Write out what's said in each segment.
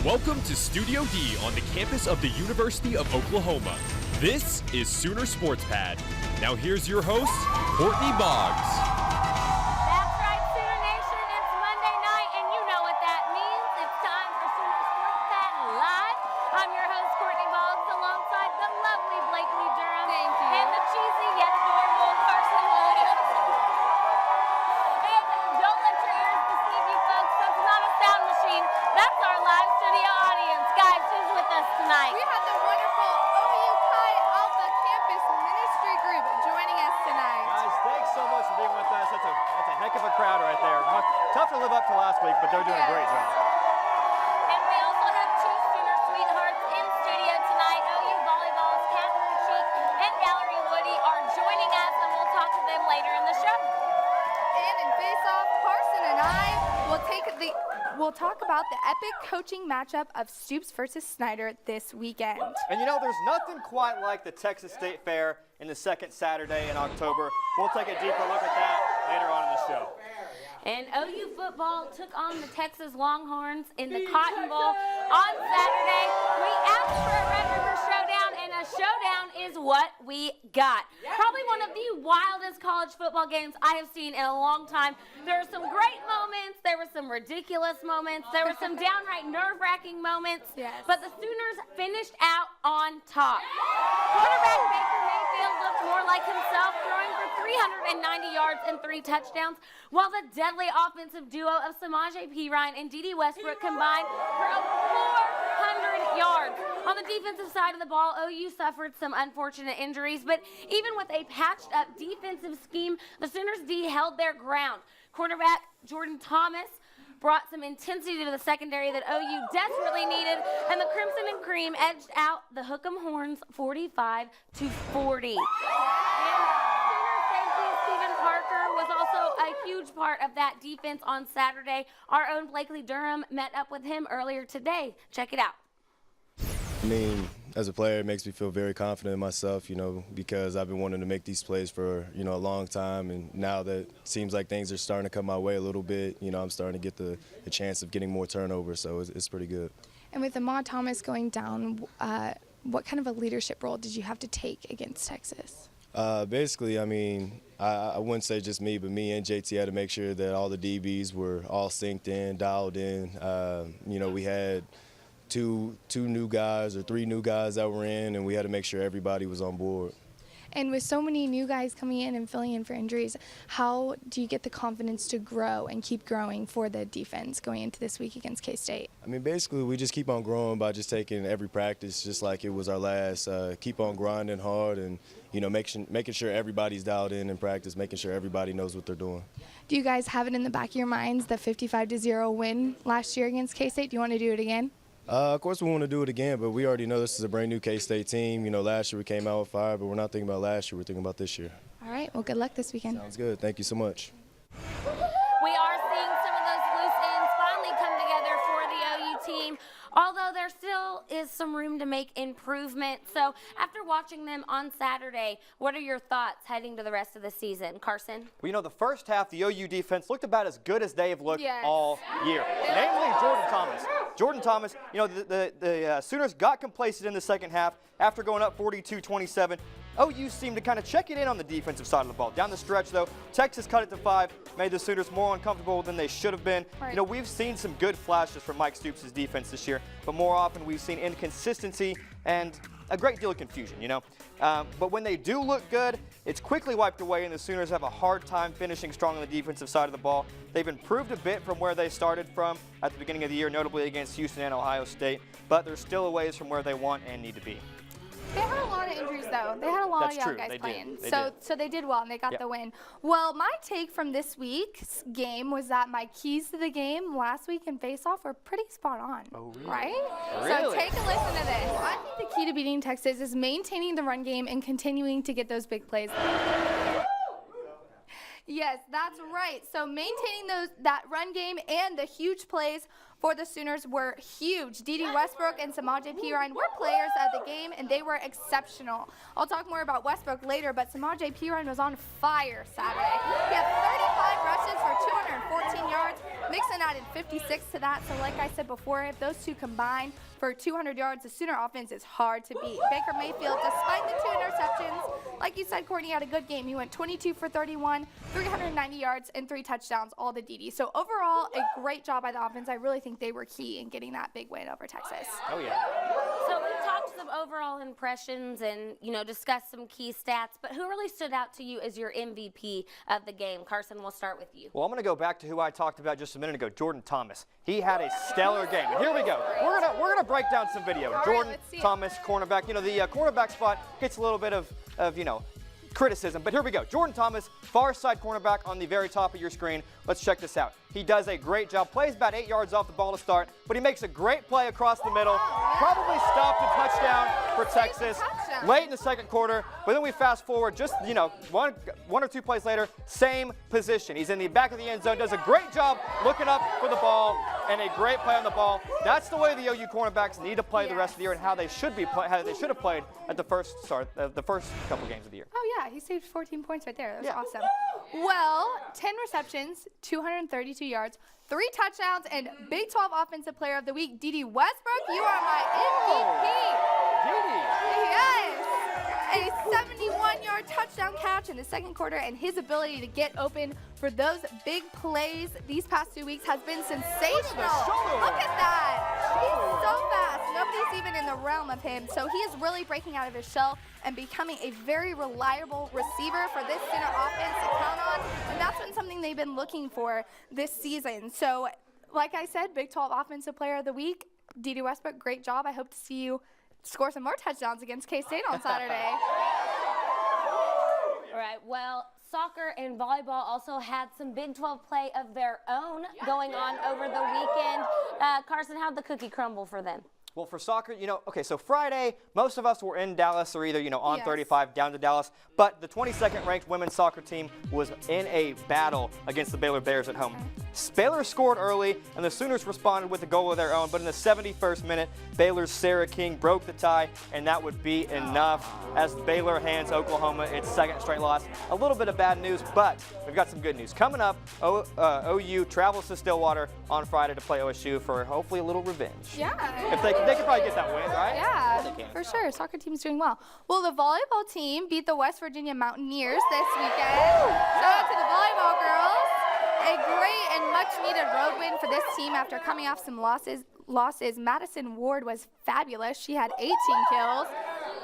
Welcome to Studio D on the campus of the University of Oklahoma. This is Sooner Sports Pad. Now here's your host, Courtney Boggs. That's right, Sooner Nation. It's Monday night, and you know what that means. It's time for Sooner Sports Pad Live. I'm your host, Courtney Boggs, alongside the lovely Blakely Durham. Thank you. And the cheesy yet adorable Carson Williams. And don't let your ears deceive you, folks. That's not a sound machine. That's our live studio audience. Guys, who's with us tonight? We have the wonderful OU Chi Alpha Campus Ministry Group joining us tonight. Guys, thanks so much for being with us. That's a heck of a crowd right there. Tough to live up to last week, but they're doing a great job. And we also have two Sooner sweethearts in studio tonight. OU Volleyball's Catherine Cheek and Valerie Woody are joining us, and we'll talk to them later in the show. And in face-off, Carson and I will talk about the epic coaching matchup of Stoops versus Snyder this weekend. And you know, there's nothing quite like the Texas State Fair in the second Saturday in October. We'll take a deeper look at that later on in the show. And OU football took on the Texas Longhorns in the Cotton Bowl on Saturday. We asked for a Red River showdown, and a showdown is what we got. Probably one of the wildest college football games I have seen in a long time. There were some great moments. There were some ridiculous moments. There were some downright nerve-wracking moments. Yes. But the Sooners finished out on top. Quarterback Baker Mayfield looked more like himself, throwing for 390 yards and 3 touchdowns, while the deadly offensive duo of Samaje Perine and Dede Westbrook combined for over 400 yards. On the defensive side of the ball, OU suffered some unfortunate injuries, but even with a patched-up defensive scheme, the Sooners D held their ground. Quarterback Jordan Thomas brought some intensity to the secondary that OU desperately needed, and the Crimson and Cream edged out the Hook'em Horns 45-40. Was also a huge part of that defense on Saturday. Our own Blakely Durham met up with him earlier today. Check it out. I mean, as a player, it makes me feel very confident in myself, you know, because I've been wanting to make these plays for, you know, a long time. And now that it seems like things are starting to come my way a little bit, you know, I'm starting to get the chance of getting more turnovers. So it's pretty good. And with Ahmad Thomas going down, what kind of a leadership role did you have to take against Texas? Basically, I mean, I wouldn't say just me, but me and JT had to make sure that all the DBs were all synced in, dialed in. You know, we had two new guys or 3 new guys that were in, and we had to make sure everybody was on board. And with so many new guys coming in and filling in for injuries, how do you get the confidence to grow and keep growing for the defense going into this week against K-State? I mean, basically, we just keep on growing by just taking every practice just like it was our last. Keep on grinding hard and, you know, making sure everybody's dialed in practice, making sure everybody knows what they're doing. Do you guys have it in the back of your minds, the 55-0 win last year against K-State? Do you want to do it again? Of course we want to do it again, but we already know this is a brand new K-State team. You know, last year we came out with fire, but we're not thinking about last year. We're thinking about this year. All right. Well, good luck this weekend. Sounds good. Thank you so much. We are seeing some of those loose ends finally come together for the OU team, although there still is some room to make improvement. So after watching them on Saturday, what are your thoughts heading to the rest of the season? Carson? Well, you know, the first half, the OU defense looked about as good as they have looked Yes. all year, namely Jordan Thomas. Jordan Thomas, you know, the Sooners got complacent in the second half after going up 42-27. OU seemed to kind of check it in on the defensive side of the ball. Down the stretch, though, Texas cut it to 5, made the Sooners more uncomfortable than they should have been. Right. You know, we've seen some good flashes from Mike Stoops' defense this year, but more often we've seen inconsistency and a great deal of confusion, you know. But when they do look good, it's quickly wiped away, and the Sooners have a hard time finishing strong on the defensive side of the ball. They've improved a bit from where they started from at the beginning of the year, notably against Houston and Ohio State, but they're still a ways from where they want and need to be. They had a lot of injuries, though. They had a lot That's of young true. guys They did. playing. They So did. they did well, and they got Yep. the win. Well, my take from this week's game was that my keys to the game last week in face-off were pretty spot on. Oh, really? Right? So Really? take a listen to this. I think the key to beating Texas is maintaining the run game and continuing to get those big plays. Yes, that's right. So maintaining that run game and the huge plays for the Sooners were huge. Dede Westbrook and Samaje Perine were players of the game, and they were exceptional. I'll talk more about Westbrook later, but Samaje Perine was on fire Saturday. He had 35 rushes for 214 yards, mixed Carson added 56 to that. So like I said before, if those two combine for 200 yards, the Sooner offense is hard to beat. Baker Mayfield, despite the 2 interceptions, like you said, Courtney had a good game. He went 22 for 31, 390 yards, and 3 touchdowns, all the DD. So overall, a great job by the offense. I really think they were key in getting that big win over Texas. Oh, yeah. So we talked some overall impressions and, discussed some key stats, but who really stood out to you as your MVP of the game? Carson, we'll start with you. Well, I'm going to go back to who I talked about just a minute ago, Jordan Thomas. He had a stellar game. And here we go. We're gonna break down some video. Jordan Thomas, cornerback. The cornerback spot gets a little bit of criticism, but here we go. Jordan Thomas, far side cornerback on the very top of your screen. Let's check this out. He does a great job, plays about 8 yards off the ball to start, but he makes a great play across the middle. Probably stopped a touchdown for Texas late in the second quarter, but then we fast forward just, one or two plays later, same position. He's in the back of the end zone, does a great job looking up for the ball, and a great play on the ball. That's the way the OU cornerbacks need to play the rest of the year, and how they should have played at the first couple games of the year. Oh yeah, he saved 14 points right there. That was awesome. Well, 10 receptions, 232 yards, 3 touchdowns, and Big 12 Offensive Player of the Week, DD Westbrook. You are my MVP. Yes. A 71-yard touchdown catch in the second quarter, and his ability to get open for those big plays these past 2 weeks has been sensational. Look at that. He's so fast. Nobody's even in the realm of him. So he is really breaking out of his shell and becoming a very reliable receiver for this Sooner offense to count on. And that's been something they've been looking for this season. So, like I said, Big 12 Offensive Player of the Week, DD Westbrook, great job. I hope to see you score some more touchdowns against K-State on Saturday. All right, well, soccer and volleyball also had some Big 12 play of their own going on over the weekend. Carson, how'd the cookie crumble for them? Well, for soccer, okay, so Friday, most of us were in Dallas or either, on 35 down to Dallas. But the 22nd ranked women's soccer team was in a battle against the Baylor Bears at home. Baylor scored early, and the Sooners responded with a goal of their own. But in the 71st minute, Baylor's Sarah King broke the tie, and that would be enough as Baylor hands Oklahoma its second straight loss. A little bit of bad news, but we've got some good news. Coming up, OU travels to Stillwater on Friday to play OSU for hopefully a little revenge. Yeah. If they could probably get that win, right? Yeah, for sure. Soccer team's doing well. Well, the volleyball team beat the West Virginia Mountaineers this weekend. Shout out to the volleyball girls. A great and much-needed road win for this team after coming off some losses. Madison Ward was fabulous. She had 18 kills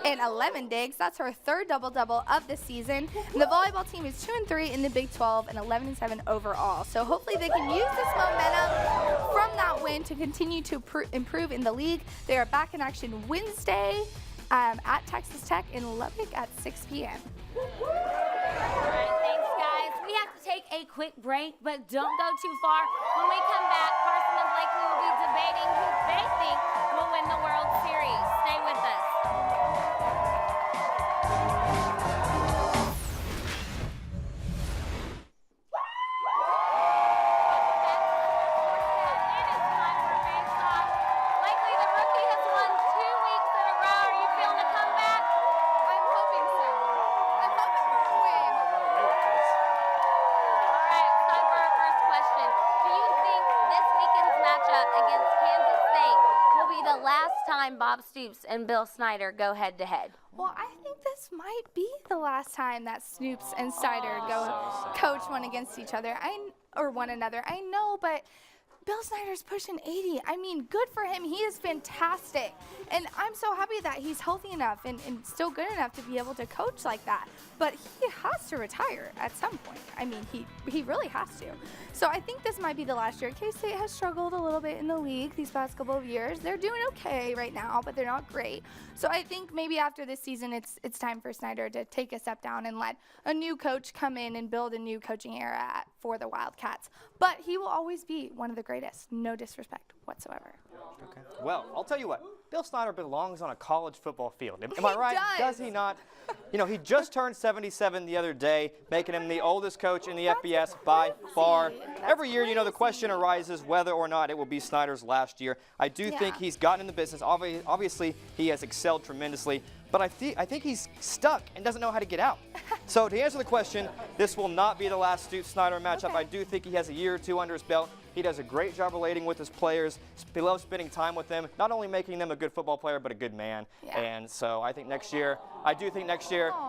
and 11 digs. That's her third double-double of the season. And the volleyball team is 2-3 in the Big 12 and 11-7 overall. So hopefully they can use this momentum from that win to continue to improve in the league. They are back in action Wednesday at Texas Tech in Lubbock at 6 p.m. All right, thanks, guys. We have to take a quick break, but don't go too far. When we come back, Carson and Blakely will be debating who they think will win the World Series. Stay with us. Bob Stoops and Bill Snyder go head-to-head? Well, I think this might be the last time that Snoops and Snyder coach one against each other. Or one another. I know, but Bill Snyder's pushing 80. I mean, good for him. He is fantastic. And I'm so happy that he's healthy enough and still good enough to be able to coach like that. But he has to retire at some point. I mean, he really has to. So I think this might be the last year. K-State has struggled a little bit in the league these past couple of years. They're doing okay right now, but they're not great. So I think maybe after this season, it's time for Snyder to take a step down and let a new coach come in and build a new coaching era for the Wildcats. But he will always be one of the greatest. No disrespect whatsoever. Okay. Well, I'll tell you what. Bill Snyder belongs on a college football field. Am I right? Does he not? He just turned 77 the other day, making him the oldest coach in the FBS by far. Every year, the question arises whether or not it will be Snyder's last year. I do think he's gotten in the business. Obviously, he has excelled tremendously. but I think he's stuck and doesn't know how to get out. So to answer the question, this will not be the last Stoops-Snyder matchup. Okay. I do think he has a year or two under his belt. He does a great job relating with his players. He loves spending time with them, not only making them a good football player, but a good man. Yeah. And so I think next year,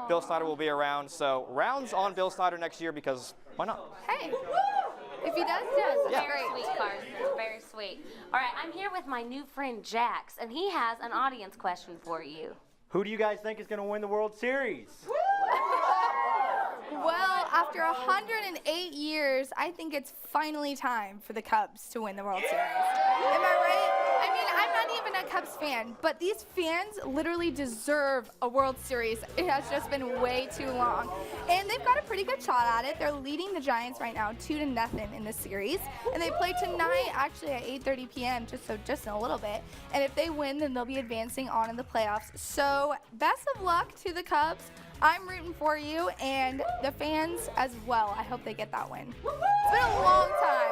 Bill Snyder will be around. So rounds on Bill Snyder next year, because why not? Hey, if he does, he does. That's Yeah. Very great. sweet, Carson. Very sweet. All right, I'm here with my new friend Jax, and he has an audience question for you. Who do you guys think is going to win the World Series? Well, after 108 years, I think it's finally time for the Cubs to win the World Series. Am I right? I mean, I'm not even a Cubs fan, but these fans literally deserve a World Series. It has just been way too long. And they've got a pretty good shot at it. They're leading the Giants right now 2-0 in this series. And they play tonight actually at 8:30 p.m., just in a little bit. And if they win, then they'll be advancing on in the playoffs. So best of luck to the Cubs. I'm rooting for you and the fans as well. I hope they get that win. It's been a long time.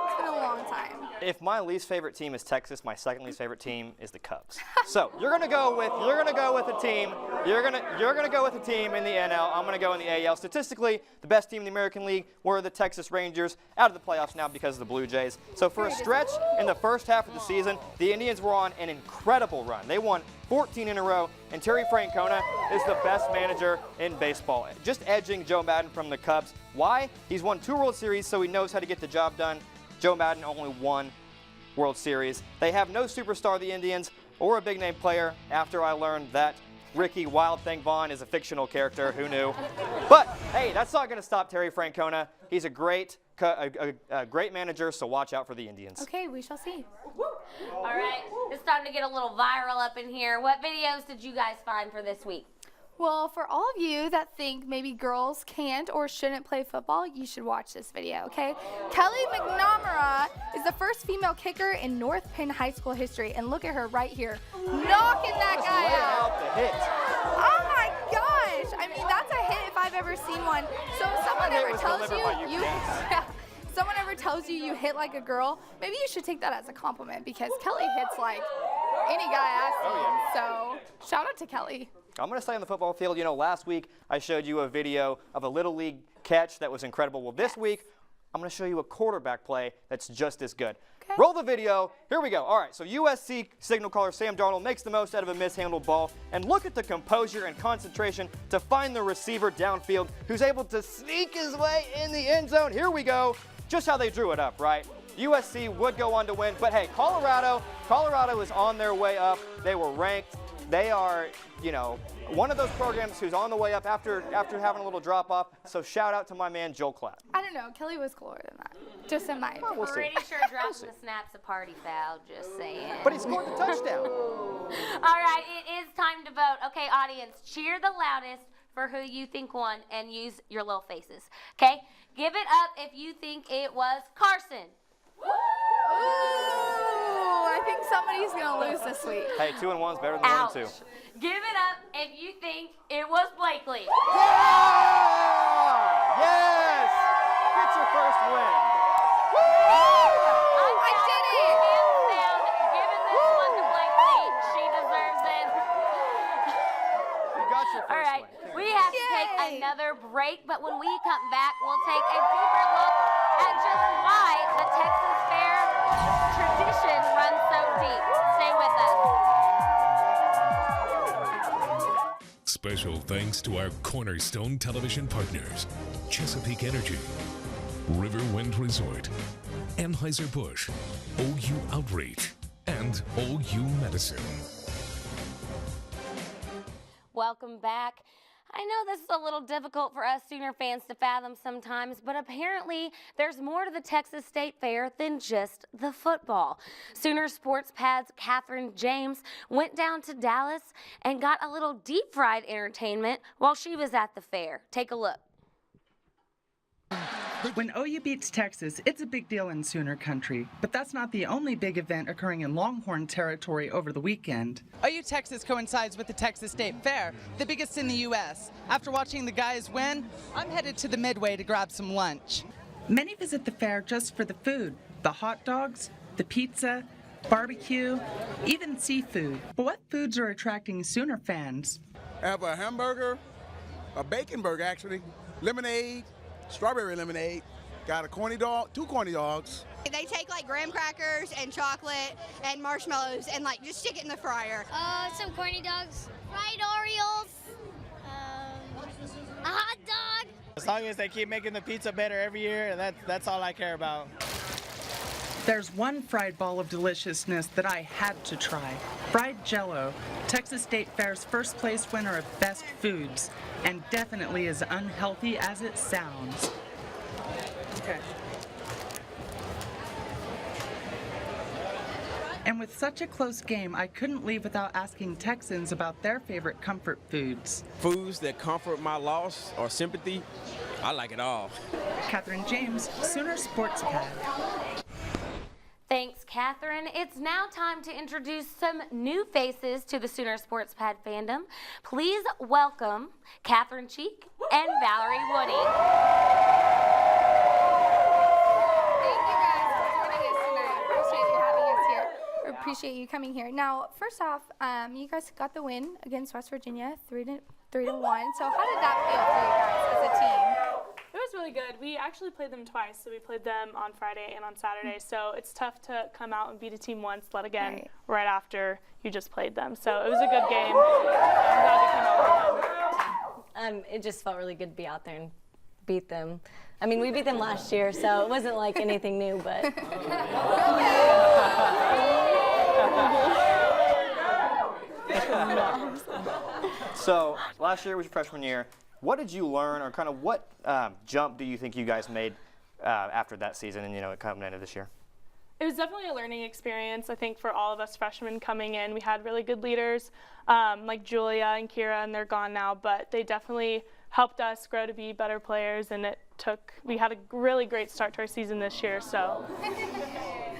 It's been a long time. If my least favorite team is Texas, my second least favorite team is the Cubs. So you're gonna go with a team. You're gonna go with a team in the NL. I'm gonna go in the AL. Statistically, the best team in the American League were the Texas Rangers, out of the playoffs now because of the Blue Jays. So for a stretch in the first half of the season, the Indians were on an incredible run. They won 14 in a row, and Terry Francona is the best manager in baseball, just edging Joe Madden from the Cubs. Why? He's won 2 World Series, so he knows how to get the job done. Joe Madden only 1 World Series. They have no superstar, the Indians, or a big-name player, after I learned that Ricky Wild Thing Vaughn is a fictional character. Who knew? But, hey, that's not going to stop Terry Francona. He's a great manager, so watch out for the Indians. Okay, we shall see. All right, it's time to get a little viral up in here. What videos did you guys find for this week? Well, for all of you that think maybe girls can't or shouldn't play football, you should watch this video, okay? Kelly McNamara is the first female kicker in North Penn High School history, and look at her right here, knocking that guy Lay out. out the hit. Oh my gosh! I mean, that's a hit if I've ever seen one. So if someone That hit ever was tells delivered by you, yeah, if someone ever tells you hit like a girl, maybe you should take that as a compliment, because Kelly hits like any guy I've seen. So shout out to Kelly. I'm going to stay on the football field. You know, last week I showed you a video of a Little League catch that was incredible. Well, this week I'm going to show you a quarterback play that's just as good. Okay. Roll the video. Here we go. All right, so USC signal caller Sam Darnold makes the most out of a mishandled ball. And look at the composure and concentration to find the receiver downfield who's able to sneak his way in the end zone. Here we go. Just how they drew it up, right? USC would go on to win. But, hey, Colorado is on their way up. They were ranked. They are, you know, one of those programs who's on the way up after having a little drop off. So shout out to my man Joel Klatt. I don't know. Kelly was cooler than that. Just in my opinion. We'll see. Pretty sure dropping the snap's a party foul, just saying. But he scored the touchdown. All right, it is time to vote. Okay, audience, cheer the loudest for who you think won and use your little faces. Okay? Give it up if you think it was Carson. Ooh, I think somebody's going to lose this week. Hey, 2 and 1's better than 1 Ouch. and 2. Give it up if you think it was Blakely. Yeah! Yes! Get your first win. I did it! Hands down, giving this one to Blakely. She deserves it. You got your first All right, win. we have to take Yay. another break, but when we come back, we'll take a deeper look at just why the Texas Fair tradition runs so deep. Stay with us. Special thanks to our cornerstone television partners, Chesapeake Energy, Riverwind Resort, Anheuser-Busch, OU Outreach, and OU Medicine. Welcome back. I know this is a little difficult for us Sooner fans to fathom sometimes, but apparently there's more to the Texas State Fair than just the football. Sooner Sports Pad's Catherine James went down to Dallas and got a little deep-fried entertainment while she was at the fair. Take a look. When OU beats Texas, it's a big deal in Sooner country, but that's not the only big event occurring in Longhorn territory over the weekend. OU Texas coincides with the Texas State Fair, the biggest in the U.S. After watching the guys win, I'm headed to the Midway to grab some lunch. Many visit the fair just for the food, the hot dogs, the pizza, barbecue, even seafood. But what foods are attracting Sooner fans? I have a hamburger, a bacon burger actually, lemonade, strawberry lemonade, got a corny dog, 2 corny dogs. They take like graham crackers and chocolate and marshmallows and like just stick it in the fryer. Some corny dogs, fried Oreos, a hot dog. As long as they keep making the pizza better every year, that's all I care about. There's one fried ball of deliciousness that I had to try. Fried Jell-O, Texas State Fair's first place winner of Best Foods, and definitely as unhealthy as it sounds. Okay. And with such a close game, I couldn't leave without asking Texans about their favorite comfort foods. Foods that comfort my loss or sympathy, I like it all. Catherine James, Sooner Sports Pad. Thanks, Catherine. It's now time to introduce some new faces to the Sooner Sports Pad fandom. Please welcome Catherine Cheek and Valerie Woody. Thank you guys for joining us tonight. Appreciate you having us here. Appreciate you coming here. Now, first off, you guys got the win against West Virginia, 3-1. So how did that feel for you guys as a team? It was really good. We actually played them twice, so we played them on Friday and on Saturday. So it's tough to come out and beat a team once, let again right after you just played them. So it was a good game. I'm glad we came out with them. It just felt really good to be out there and beat them. I mean, we beat them last year, so it wasn't like anything new, but. So last year was your freshman year. What did you learn, or kind of what jump do you think you guys made after that season and, it coming into this year? It was definitely a learning experience, I think, for all of us freshmen coming in. We had really good leaders like Julia and Kira, and they're gone now, but they definitely helped us grow to be better players, and we had a really great start to our season this year, so.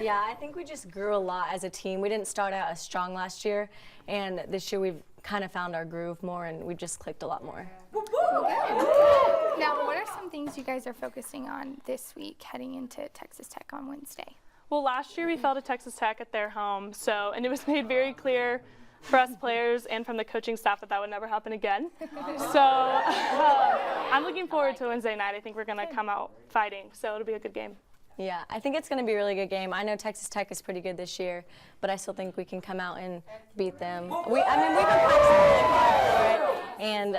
Yeah, I think we just grew a lot as a team. We didn't start out as strong last year, and this year we've kind of found our groove more, and we just clicked a lot more. Now, what are some things you guys are focusing on this week heading into Texas Tech on Wednesday? Well, last year we fell to Texas Tech at their home, and it was made very clear for us players and from the coaching staff that would never happen again. So I'm looking forward to Wednesday night. I think we're going to come out fighting, so it'll be a good game. Yeah, I think it's going to be a really good game. I know Texas Tech is pretty good this year, but I still think we can come out and beat them. We've been practicing really hard for it, and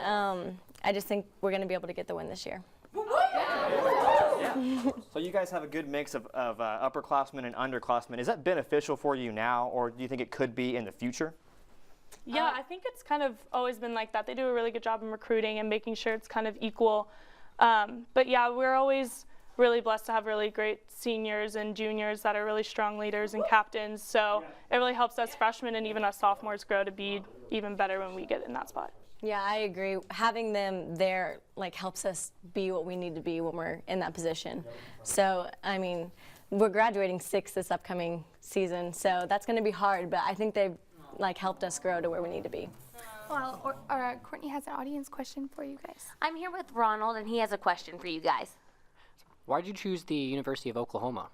I just think we're going to be able to get the win this year. Yeah. So you guys have a good mix of upperclassmen and underclassmen. Is that beneficial for you now, or do you think it could be in the future? Yeah, I think it's kind of always been like that. They do a really good job in recruiting and making sure it's kind of equal. But yeah, we're always really blessed to have really great seniors and juniors that are really strong leaders and captains. So it really helps us freshmen and even us sophomores grow to be even better when we get in that spot. Yeah, I agree. Having them there helps us be what we need to be when we're in that position. So, I mean, we're graduating 6 this upcoming season, so that's going to be hard, but I think they've helped us grow to where we need to be. Well, Courtney has an audience question for you guys. I'm here with Ronald, and he has a question for you guys. Why did you choose the University of Oklahoma?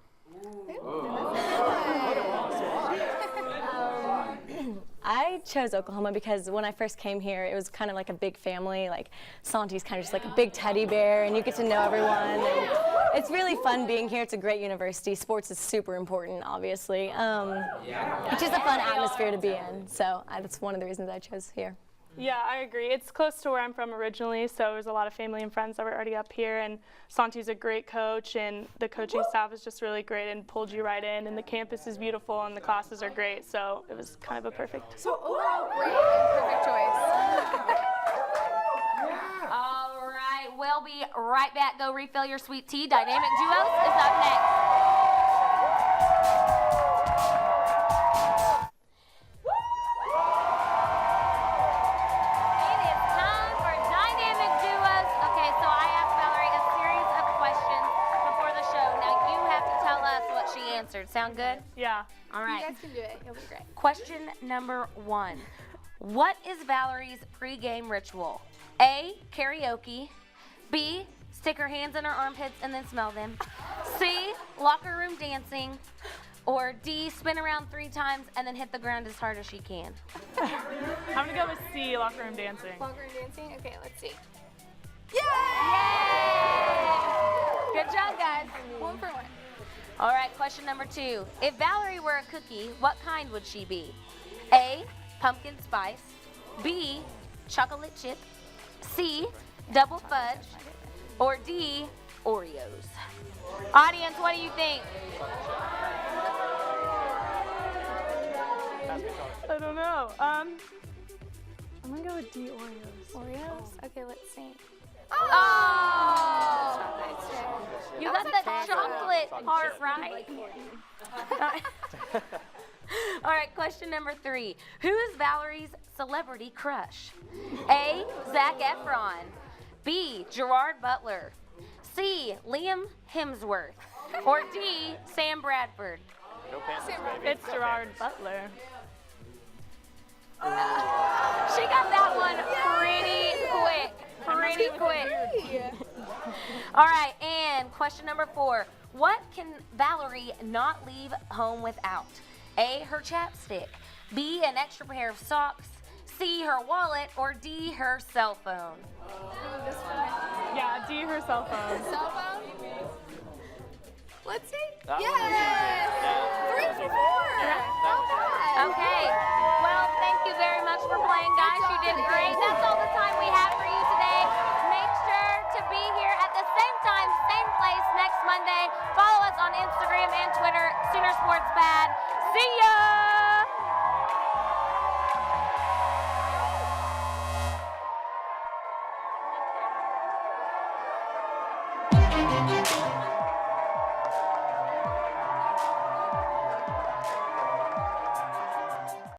I chose Oklahoma because when I first came here, it was kind of like a big family. Santi's kind of just like a big teddy bear, and you get to know everyone. And it's really fun being here. It's a great university. Sports is super important, obviously. It's just a fun atmosphere to be in. So that's one of the reasons I chose here. Yeah, I agree. It's close to where I'm from originally, so there's a lot of family and friends that were already up here, and Santi's a great coach, and the coaching staff is just really great and pulled you right in, and the campus is beautiful, and the classes are great, so it was kind of a perfect. So overall, great and perfect choice. All right, we'll be right back. Go refill your sweet tea. Dynamic Duos is up next. Sound good? Yeah. All right. You guys can do it. It'll be great. Question number 1. What is Valerie's pregame ritual? A, karaoke. B, stick her hands in her armpits and then smell them. C, locker room dancing. Or D, spin around 3 times and then hit the ground as hard as she can? I'm gonna go with C, locker room dancing. Locker room dancing? Okay, let's see. Good job, guys. 1 for 1. All right, question number 2. If Valerie were a cookie, what kind would she be? A, pumpkin spice. B, chocolate chip. C, double fudge. Or D, Oreos. Audience, what do you think? I don't know. I'm gonna go with D, Oreos. Oreos? Okay, let's see. Oh! You got the chocolate part right. All right, question number 3. Who is Valerie's celebrity crush? A, Zac Efron. B, Gerard Butler. C, Liam Hemsworth. Or D, Sam Bradford. It's Gerard Butler. She got that one pretty quick. Pretty quick. All right, and question number 4. What can Valerie not leave home without? A, her chapstick. B, an extra pair of socks. C, her wallet. Or D, her cell phone. Yeah, D, her cell phone. Cell phone? Let's see. Yes! 3 for 4. Not bad. Okay. Well, thank you very much for playing, guys. You did great. That's all the time we have for you today. Make sure to be here at the same time, same place next Monday. Follow us on Instagram and Twitter, Sooner Sports Pad. See ya!